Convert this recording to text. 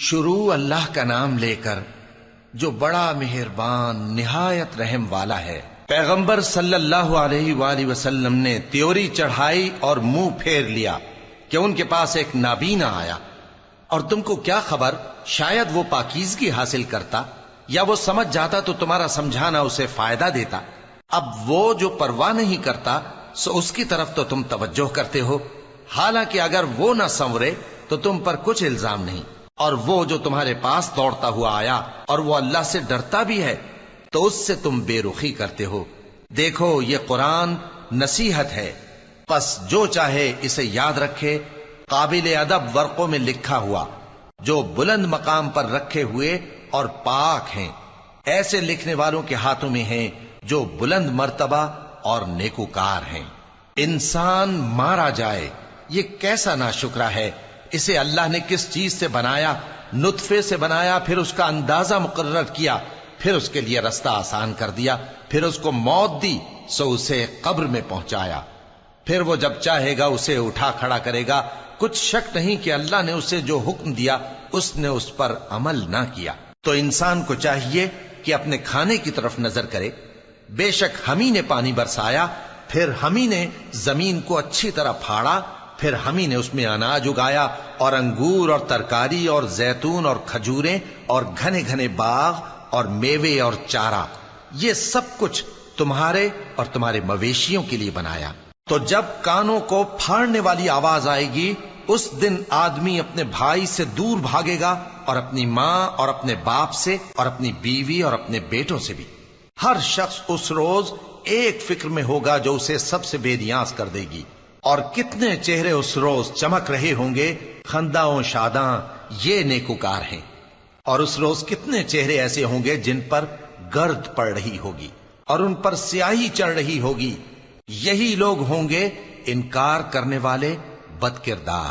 شروع اللہ کا نام لے کر جو بڑا مہربان نہایت رحم والا ہے۔ پیغمبر صلی اللہ علیہ وآلہ وسلم نے تیوری چڑھائی اور منہ پھیر لیا کہ ان کے پاس ایک نابینا آیا، اور تم کو کیا خبر، شاید وہ پاکیزگی حاصل کرتا یا وہ سمجھ جاتا تو تمہارا سمجھانا اسے فائدہ دیتا۔ اب وہ جو پرواہ نہیں کرتا سو اس کی طرف تو تم توجہ کرتے ہو، حالانکہ اگر وہ نہ سنورے تو تم پر کچھ الزام نہیں۔ اور وہ جو تمہارے پاس دوڑتا ہوا آیا اور وہ اللہ سے ڈرتا بھی ہے تو اس سے تم بے رخی کرتے ہو۔ دیکھو یہ قرآن نصیحت ہے، پس جو چاہے اسے یاد رکھے۔ قابل ادب ورقوں میں لکھا ہوا جو بلند مقام پر رکھے ہوئے اور پاک ہیں، ایسے لکھنے والوں کے ہاتھوں میں ہیں جو بلند مرتبہ اور نیکوکار ہیں۔ انسان مارا جائے، یہ کیسا ناشکرا ہے۔ اسے اللہ نے کس چیز سے بنایا؟ نطفے سے بنایا، پھر اس کا اندازہ مقرر کیا، پھر اس کے لیے رستہ آسان کر دیا، پھر اس کو موت دی سو اسے قبر میں پہنچایا، پھر وہ جب چاہے گا اسے اٹھا کھڑا کرے گا۔ کچھ شک نہیں کہ اللہ نے اسے جو حکم دیا اس نے اس پر عمل نہ کیا۔ تو انسان کو چاہیے کہ اپنے کھانے کی طرف نظر کرے۔ بے شک ہم ہی نے پانی برسایا، پھر ہم ہی نے زمین کو اچھی طرح پھاڑا، پھر ہم ہی نے اس میں اناج اگایا اور انگور اور ترکاری اور زیتون اور کھجوریں اور گھنے گھنے باغ اور میوے اور چارہ، یہ سب کچھ تمہارے اور تمہارے مویشیوں کے لیے بنایا۔ تو جب کانوں کو پھاڑنے والی آواز آئے گی اس دن آدمی اپنے بھائی سے دور بھاگے گا، اور اپنی ماں اور اپنے باپ سے اور اپنی بیوی اور اپنے بیٹوں سے بھی۔ ہر شخص اس روز ایک فکر میں ہوگا جو اسے سب سے بے نیاز کر دے گی۔ اور کتنے چہرے اس روز چمک رہے ہوں گے، خنداں و شاداں، یہ نیکوکار ہیں۔ اور اس روز کتنے چہرے ایسے ہوں گے جن پر گرد پڑ رہی ہوگی اور ان پر سیاہی چڑھ رہی ہوگی، یہی لوگ ہوں گے انکار کرنے والے بد کردار۔